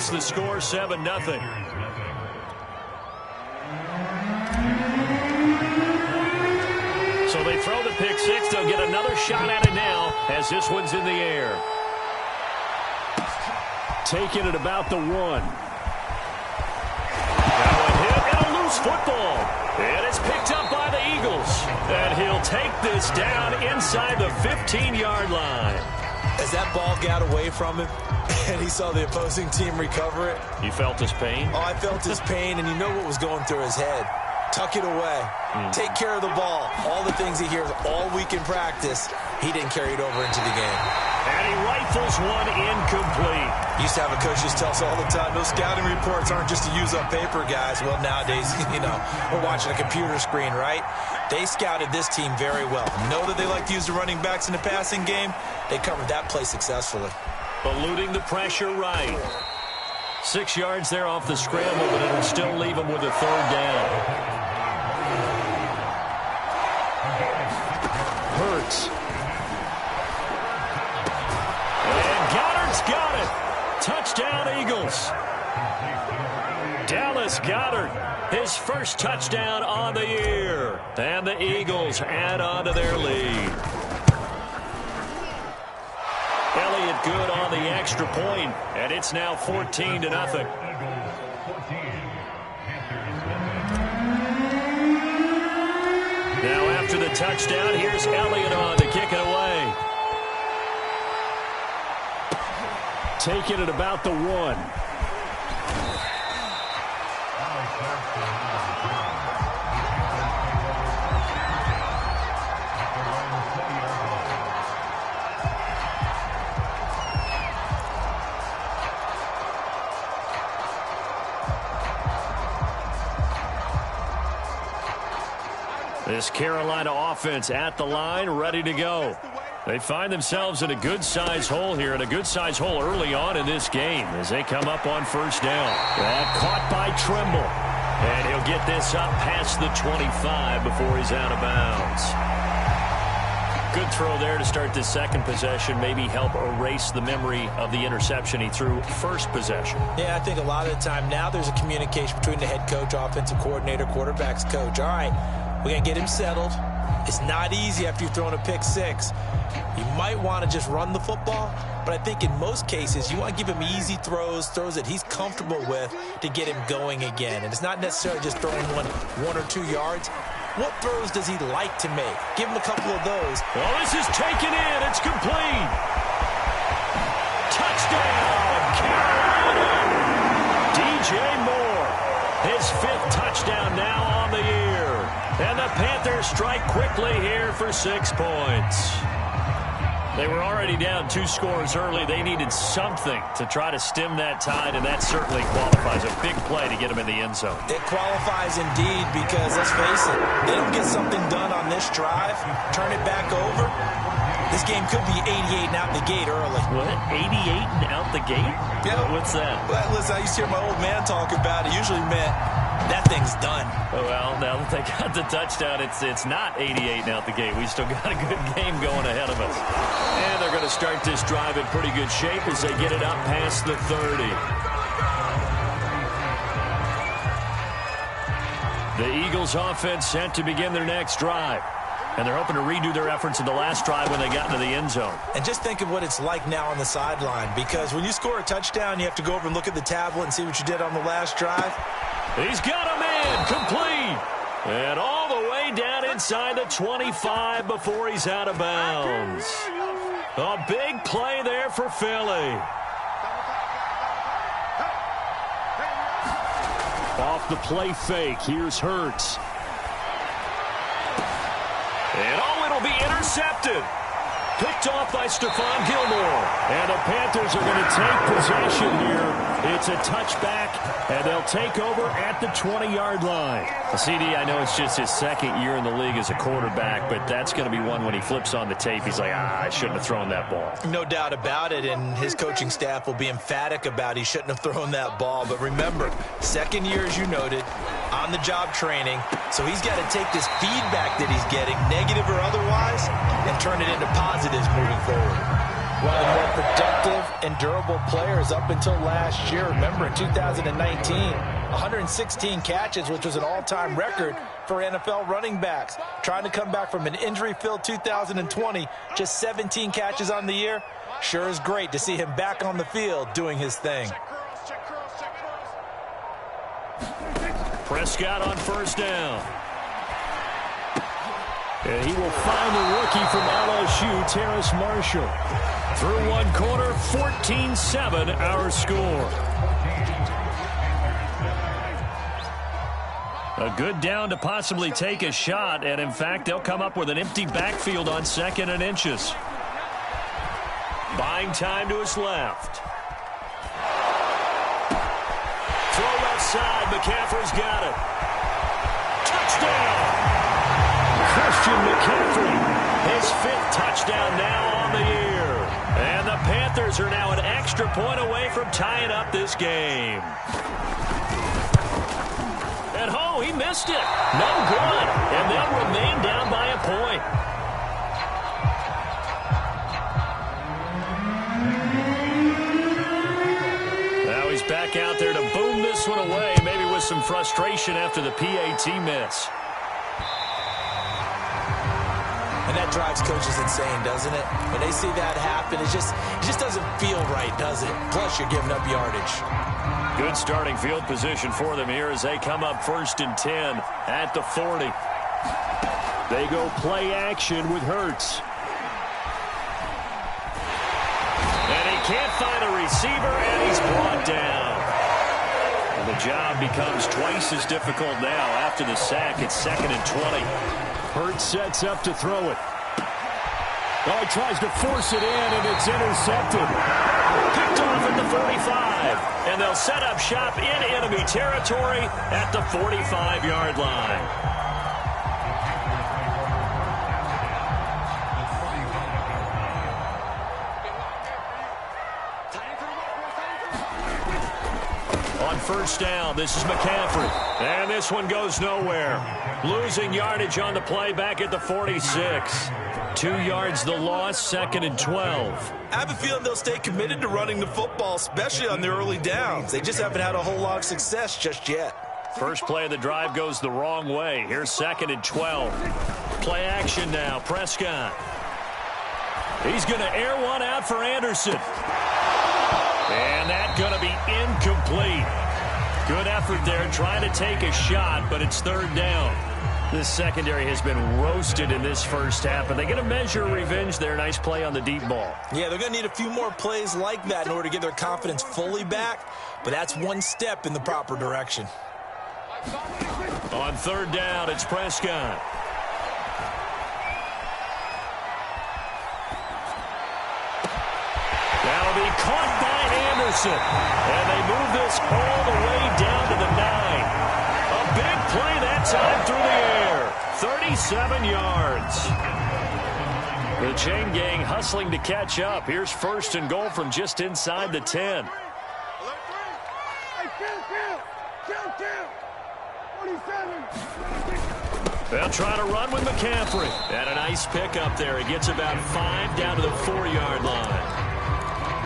makes the score 7-0. So they throw the pick six. They'll get another shot at it now as this one's in the air. Taking it about the 1. Now a hit and a loose football. And it's picked up by the Eagles. And he'll take this down inside the 15-yard line. As that ball got away from him and he saw the opposing team recover it. You felt his pain? Oh, I felt his pain, and you know what was going through his head. Tuck it away. Take care of the ball. All the things he hears all week in practice, he didn't carry it over into the game. And he rifles one incomplete. Used to have a coach just tell us all the time, those scouting reports aren't just to use up paper, guys. Well, nowadays, we're watching a computer screen, right? They scouted this team very well. Know that they like to use the running backs in the passing game. They covered that play successfully. Eluding the pressure right. 6 yards there off the scramble, but it'll still leave them with a third down. Hurts. And Goddard's got it. Touchdown, Eagles. Dallas Goedert, his first touchdown on the year. And the Eagles add on to their lead. Elliott good on the extra point, and it's now 14-0. Now after the touchdown, here's Elliott on to kick it away. Taking it about the 1. This Carolina offense at the line, ready to go. They find themselves in a good-sized hole here, and a good-sized hole early on in this game as they come up on first down. Caught by Trimble. And he'll get this up past the 25 before he's out of bounds. Good throw there to start this second possession. Maybe help erase the memory of the interception he threw first possession. Yeah, I think a lot of the time now there's a communication between the head coach, offensive coordinator, quarterback's coach. All right, we're going to get him settled. It's not easy after you've thrown a pick six. You might want to just run the football, but I think in most cases you want to give him easy throws that he's comfortable with to get him going again. And it's not necessarily just throwing one or 2 yards. What throws does he like to make? Give him a couple of those. Well, this is taken in. It's complete. Touchdown, Carolina. DJ Moore, his 5th touchdown now on the year. And the Panthers strike quickly here for 6 points. They were already down 2 scores early. They needed something to try to stem that tide, and that certainly qualifies. A big play to get them in the end zone. It qualifies indeed because, let's face it, they don't get something done on this drive, turn it back over, this game could be 88 and out the gate early. What? 88 and out the gate? Yeah. What's that? Well, listen, I used to hear my old man talk about it. Usually meant that thing's done. Well, now that they got the touchdown, it's not 88 and out the gate. We still got a good game going ahead of us. And they're going to start this drive in pretty good shape as they get it up past the 30. The Eagles offense set to begin their next drive. And they're hoping to redo their efforts in the last drive when they got into the end zone. And just think of what it's like now on the sideline, because when you score a touchdown, you have to go over and look at the tablet and see what you did on the last drive. He's got a man complete. And all the way down inside the 25 before he's out of bounds. A big play there for Philly. Off the play fake, here's Hurts. And it'll be intercepted. Picked off by Stephon Gilmore. And the Panthers are going to take possession here. It's a touchback, and they'll take over at the 20-yard line. CD, I know it's just his second year in the league as a quarterback, but that's going to be one when he flips on the tape. He's like, I shouldn't have thrown that ball. No doubt about it, and his coaching staff will be emphatic about he shouldn't have thrown that ball. But remember, second year, as you noted, on-the-job training, so he's got to take this feedback that he's getting, negative or otherwise, and turn it into positives moving forward. One of the more productive and durable players up until last year. Remember, in 2019, 116 catches, which was an all-time record for NFL running backs. Trying to come back from an injury-filled 2020, just 17 catches on the year. Sure is great to see him back on the field doing his thing. Prescott on first down. And he will find the rookie from LSU, Terrace Marshall. Through one quarter, 14-7 our score. A good down to possibly take a shot, and in fact, they'll come up with an empty backfield on 2nd and inches. Buying time to his left. Throw left side, McCaffrey's got it. Touchdown! Christian McCaffrey, his 5th touchdown now on the year. And the Panthers are now an extra point away from tying up this game. And oh, he missed it. No good. And they'll remain down by a point. Now he's back out there to boom this one away, maybe with some frustration after the PAT miss. And that drives coaches insane, doesn't it? When they see that happen, it just doesn't feel right, does it? Plus, you're giving up yardage. Good starting field position for them here as they come up 1st and 10 at the 40. They go play action with Hurts. And he can't find a receiver, and he's brought down. And the job becomes twice as difficult now after the sack. It's 2nd and 20. Hurts sets up to throw it. Oh, he tries to force it in, and it's intercepted. Picked off at the 45. And they'll set up shop in enemy territory at the 45-yard line. On first down, this is McCaffrey. And this one goes nowhere. Losing yardage on the play back at the 46. 2 yards the loss, 2nd and 12. I have a feeling they'll stay committed to running the football, especially on their early downs. They just haven't had a whole lot of success just yet. First play of the drive goes the wrong way. Here's 2nd and 12. Play action now, Prescott. He's going to air one out for Anderson. And that's going to be incomplete. Good effort there trying to take a shot, but it's 3rd down. This secondary has been roasted in this first half, but they're going to measure revenge there. Nice play on the deep ball. Yeah, they're going to need a few more plays like that in order to get their confidence fully back, but that's one step in the proper direction. On 3rd down, it's Prescott. That'll be caught by Anderson. And they move this all the way down to the 9. A big play that time through the air. 37 yards. The chain gang hustling to catch up. Here's 1st and goal from just inside the 10. They'll try to run with McCaffrey. And a nice pickup there. He gets about 5 down to the 4-yard line.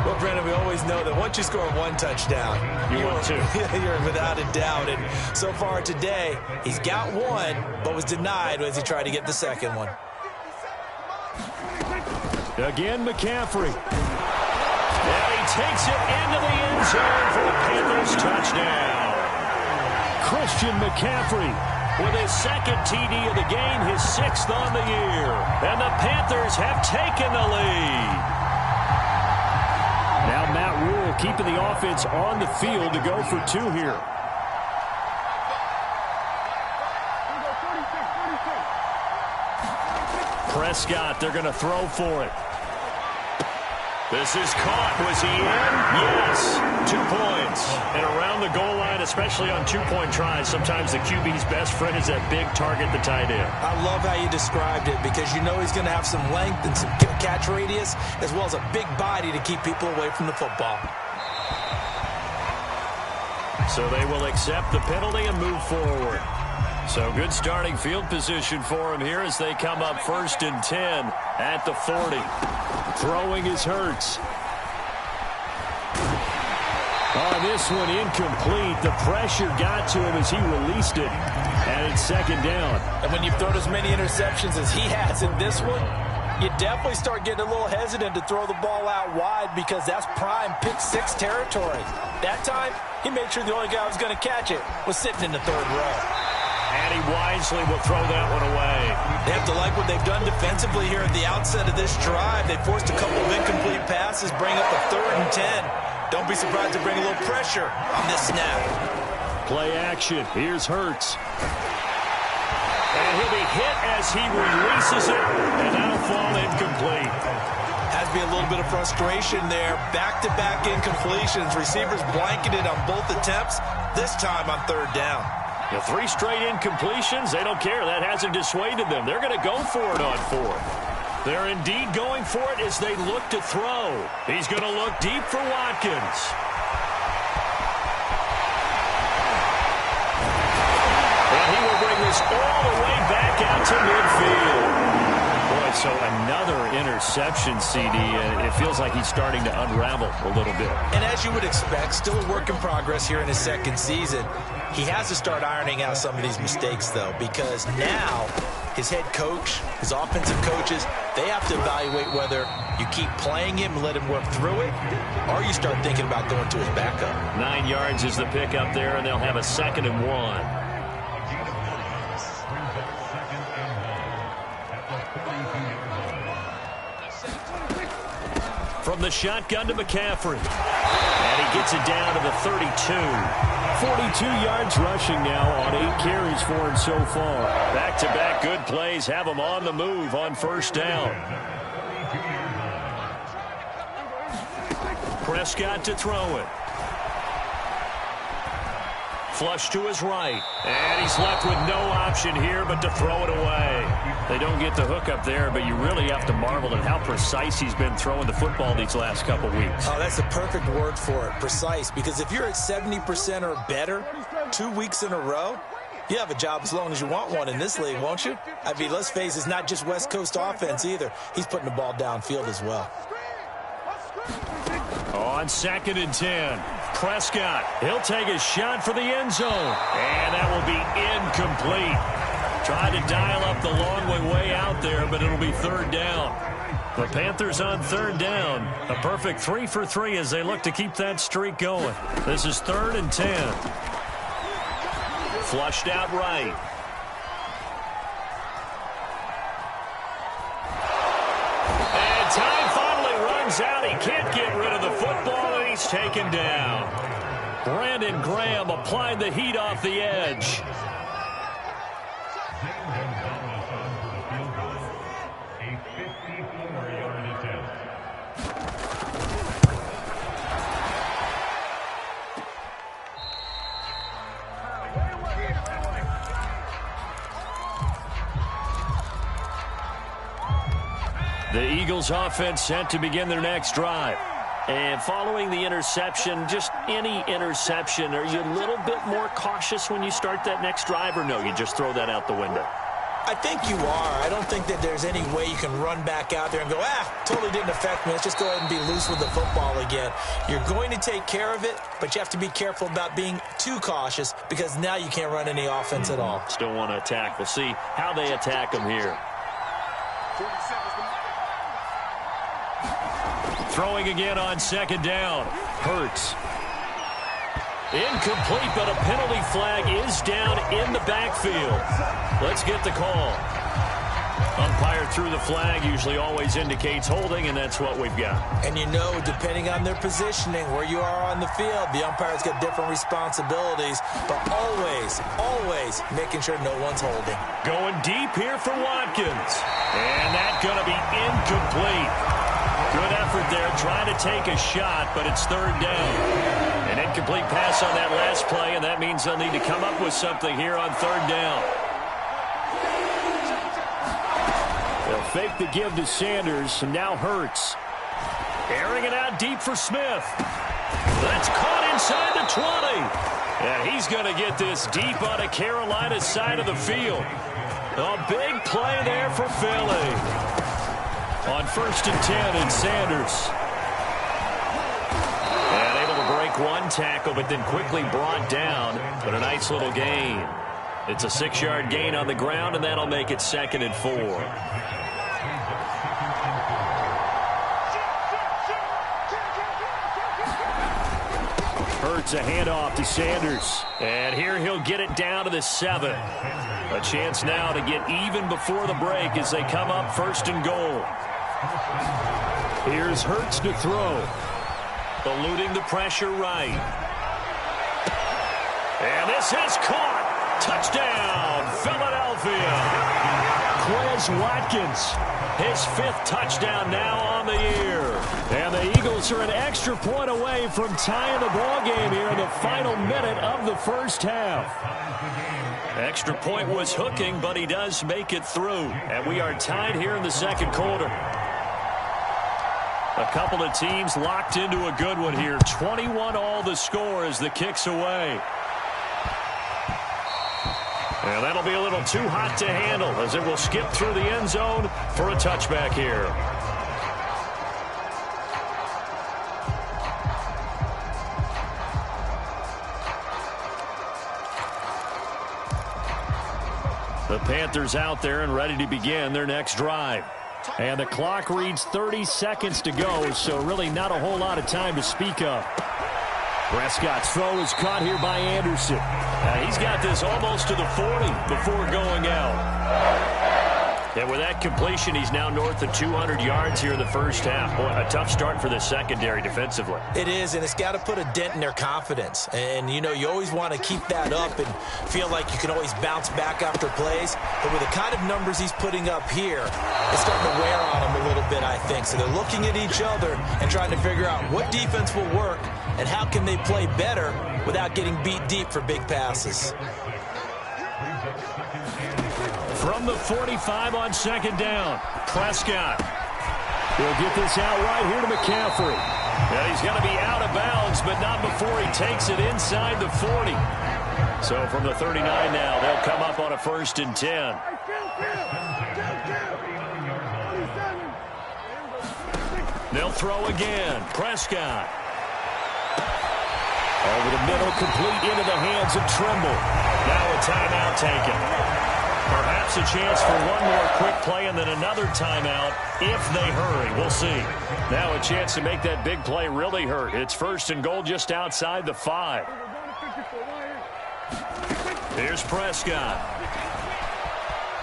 Well, Brendan, we always know that once you score one touchdown, you want two. You're without a doubt. And so far today, he's got one, but was denied as he tried to get the second one. Again, McCaffrey. And he takes it into the end zone for the Panthers touchdown. Christian McCaffrey with his 2nd TD of the game, his 6th on the year. And the Panthers have taken the lead. Now Matt Rule keeping the offense on the field to go for 2 here. Prescott, they're going to throw for it. This is caught. Was he in? Yes. 2 points. And around the goal line, especially on 2-point tries, sometimes the QB's best friend is that big target, the tight end. I love how you described it because you know he's going to have some length and some catch radius as well as a big body to keep people away from the football. So they will accept the penalty and move forward. So good starting field position for him here as they come up 1st and 10 at the 40. Throwing is Hurts. On this one, incomplete. The pressure got to him as he released it. And it's second down. And when you've thrown as many interceptions as he has in this one, you definitely start getting a little hesitant to throw the ball out wide because that's prime pick six territory. That time, he made sure the only guy who was going to catch it was sitting in the third row. And he wisely will throw that one away. They have to like what they've done defensively here at the outset of this drive. They forced a couple of incomplete passes, bring up a 3rd and 10. Don't be surprised to bring a little pressure on this snap. Play action. Here's Hurts. And he'll be hit as he releases it, and that'll fall incomplete. Has to be a little bit of frustration there. Back-to-back incompletions. Receivers blanketed on both attempts, this time on 3rd down. The 3 straight incompletions, they don't care. That hasn't dissuaded them. They're going to go for it on 4th. They're indeed going for it as they look to throw. He's going to look deep for Watkins. And he will bring this all the way back out to midfield. Boy, so another interception, CD. It feels like he's starting to unravel a little bit. And as you would expect, still a work in progress here in his 2nd season. He has to start ironing out some of these mistakes, though, because now his head coach, his offensive coaches, they have to evaluate whether you keep playing him and let him work through it, or you start thinking about going to his backup. 9 yards is the pickup there, and they'll have a 2nd and 1. From the shotgun to McCaffrey. And he gets it down to the 32. 42 yards rushing now on 8 carries for him so far. Back-to-back good plays have him on the move on 1st down. Prescott to throw it. Flush to his right. And he's left with no option here but to throw it away. They don't get the hook up there, but you really have to marvel at how precise he's been throwing the football these last couple weeks. Oh, that's the perfect word for it, precise. Because if you're at 70% or better 2 weeks in a row, you have a job as long as you want one in this league, won't you? I mean, let's face it, it's not just West Coast offense either. He's putting the ball downfield as well. On 2nd and 10, Prescott, he'll take a shot for the end zone. And that will be incomplete. Tried to dial up the long way out there, but it'll be 3rd down. The Panthers on 3rd down. A perfect 3 for 3 as they look to keep that streak going. This is 3rd and 10. Flushed out right. And time finally runs out. He can't get rid of the football, and he's taken down. Brandon Graham applied the heat off the edge. The Eagles offense set to begin their next drive. And following the interception, just any interception, are you a little bit more cautious when you start that next drive, or no, you just throw that out the window? I think you are. I don't think that there's any way you can run back out there and go, totally didn't affect me. Let's just go ahead and be loose with the football again. You're going to take care of it, but you have to be careful about being too cautious because now you can't run any offense at all. Still want to attack. We'll see how they attack them here. Throwing again on 2nd down. Hurts. Incomplete, but a penalty flag is down in the backfield. Let's get the call. Umpire threw the flag, usually always indicates holding, and that's what we've got. And you know, depending on their positioning, where you are on the field, the umpire's got different responsibilities, but always making sure no one's holding. Going deep here for Watkins. And that's going to be incomplete. Good effort there, trying to take a shot, but it's 3rd down. An incomplete pass on that last play, and that means they'll need to come up with something here on 3rd down. They'll fake the give to Sanders, and now Hurts. Airing it out deep for Smith. That's caught inside the 20. And he's going to get this deep on a Carolina side of the field. A big play there for Philly. on 1st and 10, and Sanders. And able to break one tackle, but then quickly brought down. But a nice little gain. It's a 6-yard gain on the ground, and that'll make it 2nd and 4. Hurts a handoff to Sanders. And here he'll get it down to the 7. A chance now to get even before the break as they come up 1st and goal. Here's Hurts to throw. Eluding the pressure right. And this is caught. Touchdown, Philadelphia. Quez Watkins, his 5th touchdown now on the year. And the Eagles are an extra point away from tying the ball game here in the final minute of the first half. Extra point was hooking, but he does make it through. And we are tied here in the 2nd quarter. A couple of teams locked into a good one here. 21 all the score as the kick's away. And that'll be a little too hot to handle as it will skip through the end zone for a touchback here. The Panthers out there and ready to begin their next drive. And the clock reads 30 seconds to go, so really not a whole lot of time to speak of. Prescott's throw is caught here by Anderson. He's got this almost to the 40 before going out. And with that completion, he's now north of 200 yards here in the first half. Boy, a tough start for the secondary defensively. It is, and it's got to put a dent in their confidence. And, you know, you always want to keep that up and feel like you can always bounce back after plays. But with the kind of numbers he's putting up here, it's starting to wear on them a little bit, I think. So they're looking at each other and trying to figure out what defense will work and how can they play better without getting beat deep for big passes. From the 45 on 2nd down, Prescott will get this out right here to McCaffrey. And he's going to be out of bounds, but not before he takes it inside the 40. So from the 39 now, they'll come up on a 1st and 10. They'll throw again. Prescott. Over the middle, complete into the hands of Trimble. Now a timeout taken. Perhaps a chance for one more quick play and then another timeout if they hurry. We'll see. Now a chance to make that big play really hurt. It's 1st and goal just outside the 5. Here's Prescott.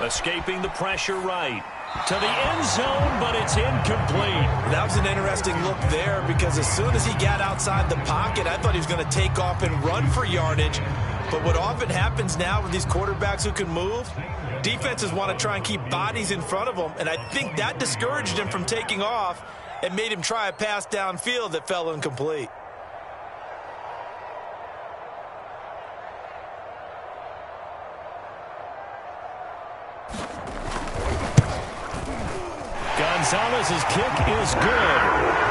Escaping the pressure right. To the end zone, but it's incomplete. That was an interesting look there because as soon as he got outside the pocket, I thought he was going to take off and run for yardage. But what often happens now with these quarterbacks who can move, defenses want to try and keep bodies in front of them, and I think that discouraged him from taking off and made him try a pass downfield that fell incomplete. Gonzalez's kick is good.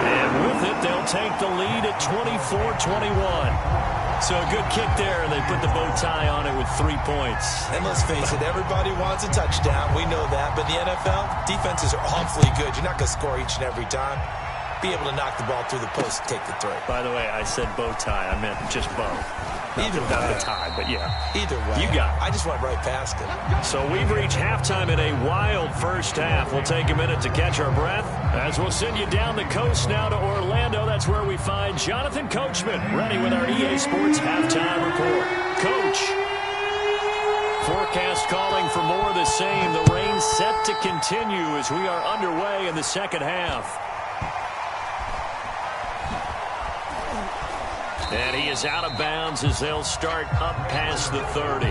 And with it, they'll take the lead at 24-21. So a good kick there, and they put the bow tie on it with 3 points. And let's face it, everybody wants a touchdown. We know that. But in the NFL, defenses are awfully good. You're not going to score each and every time. Be able to knock the ball through the post and take the throw. By the way, I said bow tie. I meant just bow. Either not way. the tie, but yeah. Either way. You got it. I just went right past it. So we've reached halftime in a wild first half. We'll take a minute to catch our breath as we'll send you down the coast now to Orlando. That's where we find Jonathan Coachman ready with our EA Sports halftime report. Coach. Forecast calling for more of the same. The rain set to continue as we are underway in the second half. And he is out of bounds as they'll start up past the 30.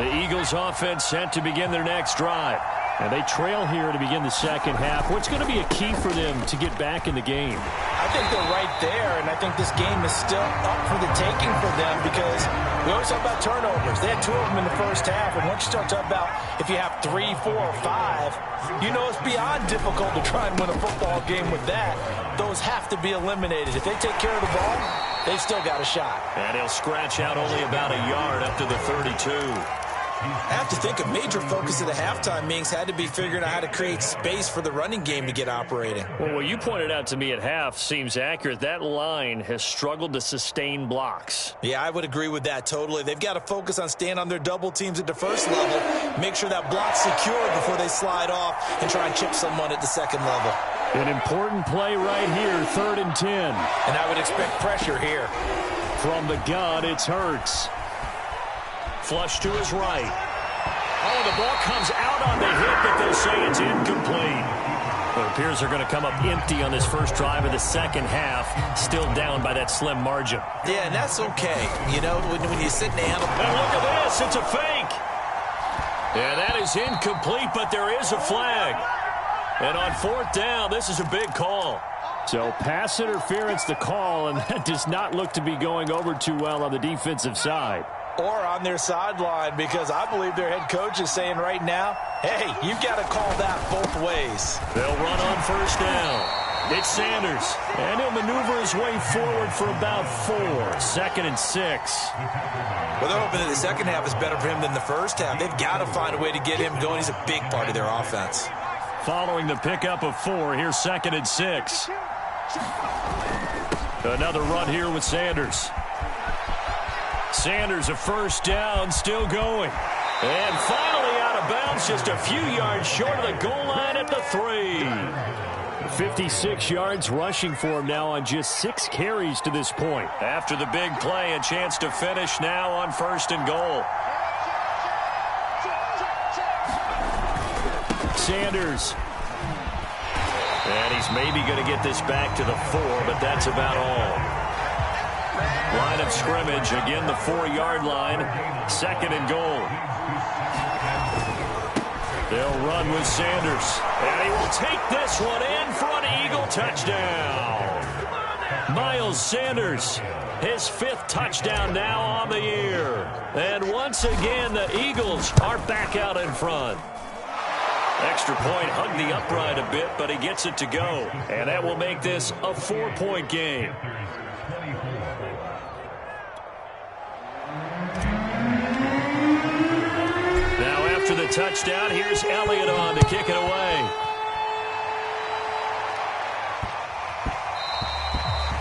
The Eagles offense set to begin their next drive. And they trail here to begin the second half. What's going to be a key for them to get back in the game? I think they're right there, and I think this game is still up for the taking for them because we always talk about turnovers. They had 2 of them in the first half, and once you start talking about if you have 3, 4, or 5, you know it's beyond difficult to try and win a football game with that. Those have to be eliminated. If they take care of the ball, they've still got a shot. And he'll scratch out only about a yard up to the 32. I have to think a major focus of the halftime meetings had to be figuring out how to create space for the running game to get operating. Well, what you pointed out to me at half seems accurate. That line has struggled to sustain blocks. Yeah, I would agree with that totally. They've got to focus on staying on their double teams at the first level, make sure that block's secure before they slide off and try and chip someone at the second level. An important play right here, 3rd and 10. And I would expect pressure here. From the gun, it's Hurts. Flush to his right. Oh, the ball comes out on the hit, but they'll say it's incomplete. It appears they're going to come up empty on this first drive of the second half, still down by that slim margin. Yeah, and that's okay. You know, when you sit down. And look at this, it's a fake. Yeah, that is incomplete, but there is a flag. And on 4th down, this is a big call. So pass interference the call, and that does not look to be going over too well on the defensive side. Or on their sideline, because I believe their head coach is saying right now, hey, you've got to call that both ways. They'll run on 1st down. It's Sanders, and he'll maneuver his way forward for about 4. 2nd and 6. Well, they're hoping that the second half is better for him than the first half. They've got to find a way to get him going. He's a big part of their offense. Following the pickup of 4, here's 2nd and 6. Another run here with Sanders. Sanders, a 1st down, still going. And finally out of bounds, just a few yards short of the goal line at the 3. 56 yards rushing for him now on just 6 carries to this point. After the big play, a chance to finish now on 1st and goal. Sanders. And he's maybe going to get this back to the 4, but that's about all. Line of scrimmage, again the 4-yard line, 2nd and goal. They'll run with Sanders, and he will take this one in for an Eagle touchdown. Miles Sanders, his 5th touchdown now on the year. And once again, the Eagles are back out in front. Extra point hugged the upright a bit, but he gets it to go. And that will make this a 4-point game. Now after the touchdown, here's Elliott on to kick it away.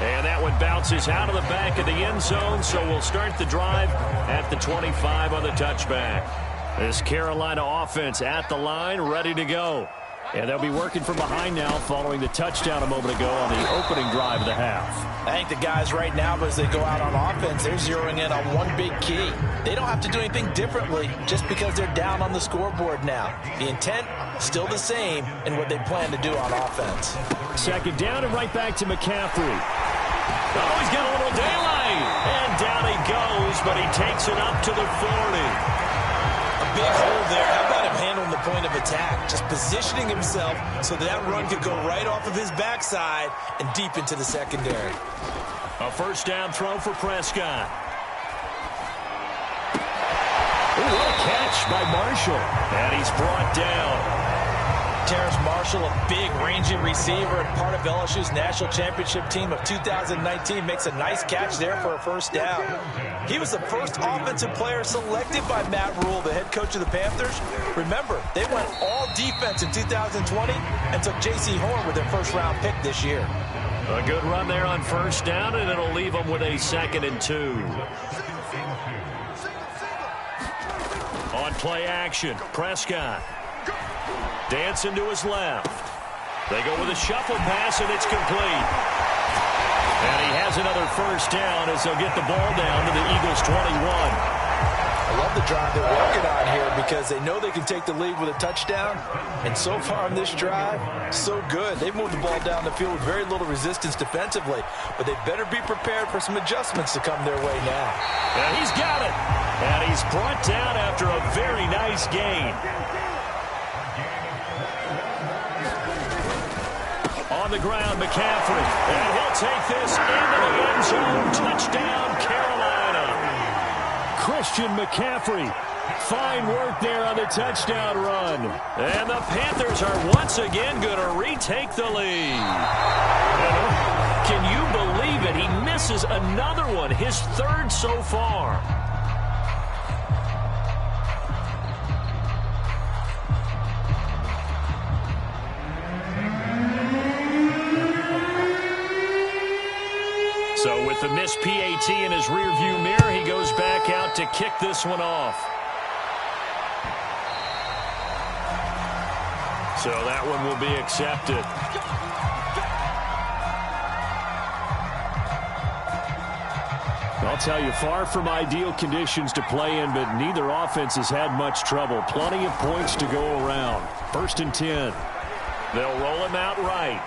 And that one bounces out of the back of the end zone, so we'll start the drive at the 25 on the touchback. This Carolina offense at the line, ready to go. And they'll be working from behind now following the touchdown a moment ago on the opening drive of the half. I think the guys right now, as they go out on offense, they're zeroing in on one big key. They don't have to do anything differently just because they're down on the scoreboard now. The intent, still the same in what they plan to do on offense. 2nd down and right back to McCaffrey. Oh, he's got a little daylight. And down he goes, but he takes it up to the 40. Big hole there. How about him handling the point of attack? Just positioning himself so that run could go right off of his backside and deep into the secondary. A 1st down throw for Prescott. Ooh, what a catch by Marshall. And he's brought down. Terrace Marshall, a big ranging receiver and part of LSU's national championship team of 2019, makes a nice catch there for a 1st down. He was the first offensive player selected by Matt Rule, the head coach of the Panthers. Remember, they went all defense in 2020 and took J.C. Horn with their 1st-round pick this year. A good run there on 1st down, and it'll leave them with a 2nd and 2. On play action, Prescott. Dancing to his left. They go with a shuffle pass, and it's complete. And he has another 1st down as they'll get the ball down to the Eagles' 21. I love the drive they're working on here because they know they can take the lead with a touchdown. And so far on this drive, so good. They've moved the ball down the field with very little resistance defensively. But they better be prepared for some adjustments to come their way now. And he's got it. And he's brought down after a very nice gain. on the ground, McCaffrey. And he'll take this into the end zone. Touchdown, Carolina. Christian McCaffrey. Fine work there on the touchdown run. And the Panthers are once again going to retake the lead. Can you believe it? He misses another one, his third so far. So with the missed PAT in his rearview mirror, he goes back out to kick this one off. So that one will be accepted. I'll tell you, far from ideal conditions to play in, but neither offense has had much trouble. Plenty of points to go around. 1st and 10. They'll roll him out right.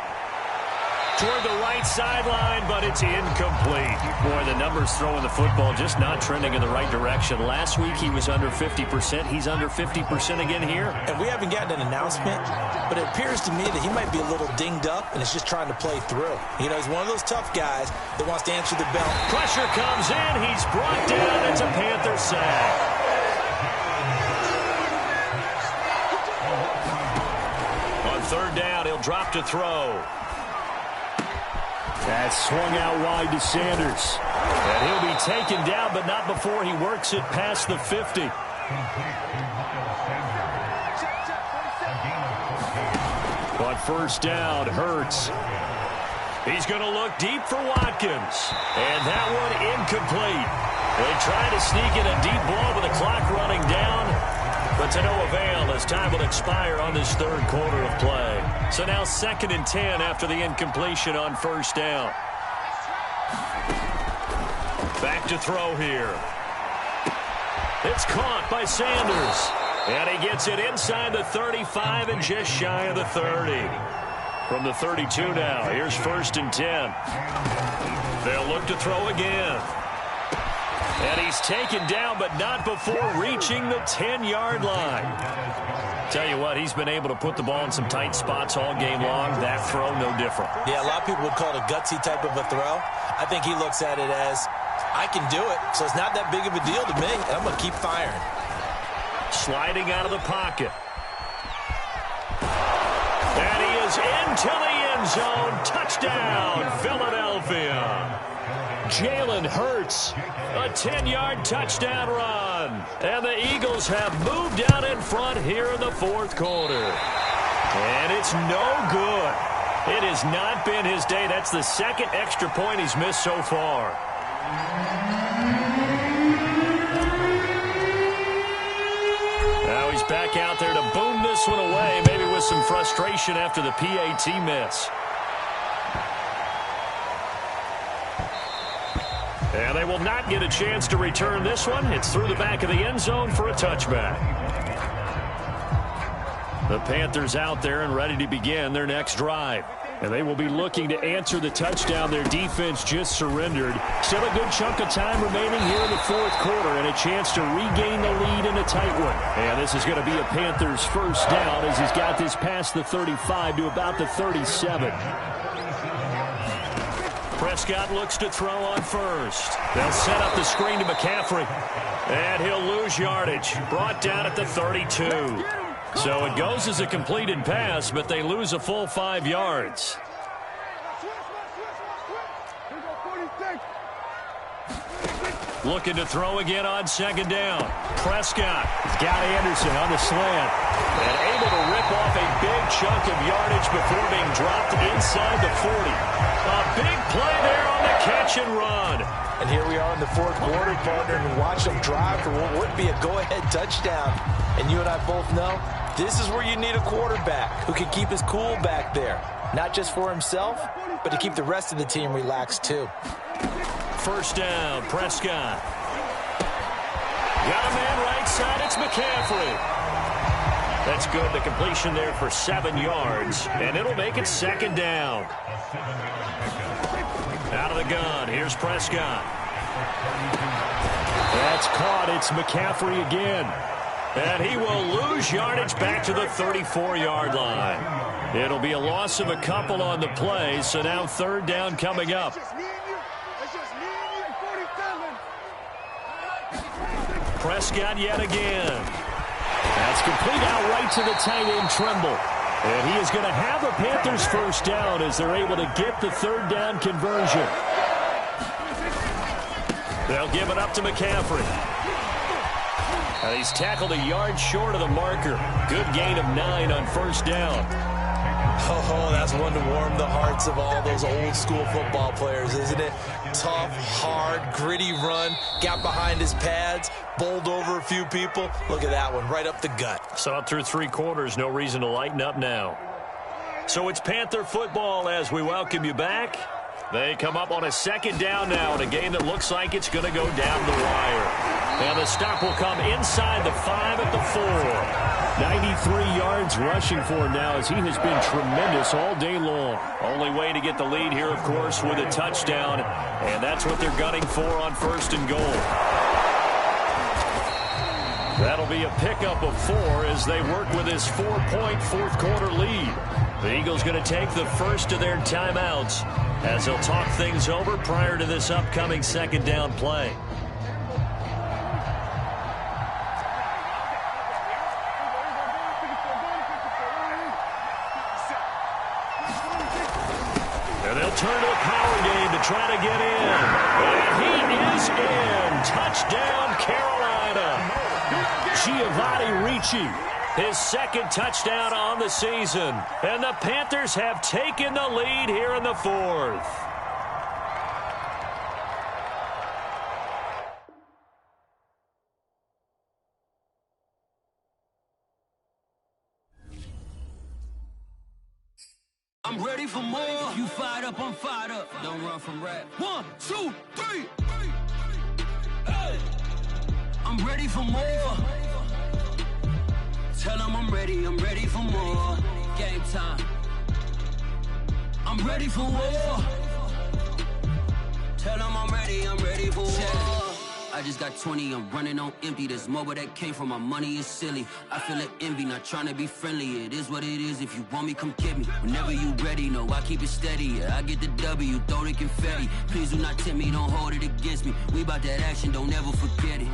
Toward the right sideline, but it's incomplete. Boy, the numbers throwing the football just not trending in the right direction. Last week he was under 50%. He's under 50% again here. And we haven't gotten an announcement, but it appears to me that he might be a little dinged up and is just trying to play through. You know, he's one of those tough guys that wants to answer the bell. Pressure comes in. He's brought down. It's a Panther sack. On 3rd down, he'll drop to throw. That's swung out wide to Sanders. And he'll be taken down, but not before he works it past the 50. On 1st down, Hurts. He's going to look deep for Watkins. And that one incomplete. They try to sneak in a deep ball with the clock running down. But to no avail as time will expire on this 3rd quarter of play. So now 2nd and 10 after the incompletion on 1st down. Back to throw here. It's caught by Sanders. And he gets it inside the 35 and just shy of the 30. From the 32 now, here's 1st and 10. They'll look to throw again. And he's taken down, but not before reaching the 10-yard line. Tell you what, he's been able to put the ball in some tight spots all game long. That throw, no different. Yeah, a lot of people would call it a gutsy type of a throw. I think he looks at it as, I can do it, so it's not that big of a deal to me, and I'm going to keep firing. Sliding out of the pocket. And he is into the end zone. Touchdown, Philadelphia. Jalen Hurts, a 10-yard touchdown run. And the Eagles have moved out in front here in the 4th quarter. And it's no good. It has not been his day. That's the 2nd extra point he's missed so far. Now he's back out there to boom this one away, maybe with some frustration after the PAT miss. And they will not get a chance to return this one. It's through the back of the end zone for a touchback. The Panthers out there and ready to begin their next drive. And they will be looking to answer the touchdown their defense just surrendered. Still a good chunk of time remaining here in the 4th quarter and a chance to regain the lead in a tight one. And this is going to be a Panthers 1st down as he's got this past the 35 to about the 37. Prescott looks to throw on 1st. They'll set up the screen to McCaffrey. And he'll lose yardage. Brought down at the 32. So it goes as a completed pass, but they lose a full 5 yards. Looking to throw again on 2nd down. Prescott has got Anderson on the slant. And able to rip off a big chunk of yardage before being dropped inside the 40. A big play there on the catch and run. And here we are in the 4th quarter, partner, and watch them drive for what would be a go-ahead touchdown. And you and I both know this is where you need a quarterback who can keep his cool back there. Not just for himself, but to keep the rest of the team relaxed too. 1st down, Prescott. Got a man right side, it's McCaffrey. That's good, the completion there for 7 yards, and it'll make it 2nd down. Out of the gun, here's Prescott. That's caught, it's McCaffrey again. And he will lose yardage back to the 34-yard line. It'll be a loss of a couple on the play, so now third down coming up. Prescott yet again. That's complete out right to the tight end, Tremble. And he is going to have a Panthers first down as they're able to get the third down conversion. They'll give it up to McCaffrey. And he's tackled a yard short of the marker. Good gain of 9 on first down. Oh, that's one to warm the hearts of all those old school football players, isn't it? Tough, hard, gritty run, got behind his pads, bowled over a few people. Look at that one, right up the gut. Saw it through 3 quarters, no reason to lighten up now. So it's Panther football as we welcome you back. They come up on a second down now in a game that looks like it's going to go down the wire. And the stop will come inside the 5 at the 4. 93 yards rushing for him now as he has been tremendous all day long. Only way to get the lead here, of course, with a touchdown. And that's what they're gunning for on first and goal. That'll be a pickup of 4 as they work with his 4-point fourth quarter lead. The Eagles going to take the first of their timeouts as they'll talk things over prior to this upcoming second down play. And they'll turn to a power game to try to get in. And he is in. Touchdown, Carolina. Giovanni Ricci. His second touchdown on the season. And the Panthers have taken the lead here in the 4th. I'm ready for more. You fired up, I'm fired up. Don't run from rap. 1, 2, 3. Hey. I'm ready for more. Tell them I'm ready for more. Game time. I'm ready for war. Tell them I'm ready for war. I just got 20, I'm running on empty. This mobile that came from my money is silly. I feel like envy, not trying to be friendly. It is what it is, if you want me, come get me. Whenever you ready, no, I keep it steady. Yeah, I get the W, throw the confetti. Please do not tempt me, don't hold it against me. We about that action, don't ever forget it.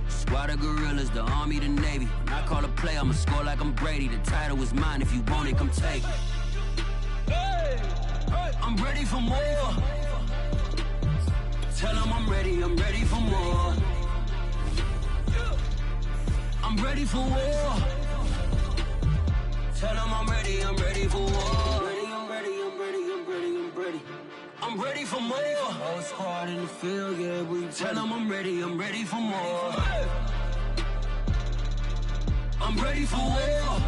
Squad of gorillas, the army, the navy. When I call a play, I'ma score like I'm Brady. The title is mine, if you want it, come take it. Hey, hey. I'm ready for more. Tell them I'm ready for more. I'm ready for war. Tell them I'm ready for war. I'm ready for more. Whole squad in the field, yeah, we tell them I'm ready for more. I'm ready for war.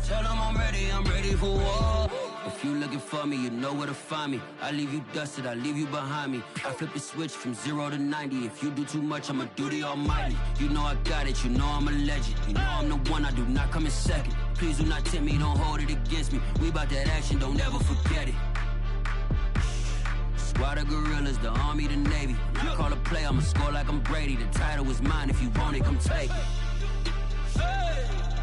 Tell them I'm ready for war. If you looking for me, you know where to find me. I leave you dusted, I leave you behind me. I flip the switch from 0 to 90. If you do too much, I'ma do the almighty. You know I got it, you know I'm a legend. You know I'm the one, I do not come in second. Please do not tempt me, don't hold it against me. We about that action, don't ever forget it. Squad of gorillas, the army, the navy. When I call a play, I'ma score like I'm Brady. The title is mine, if you want it, come take it.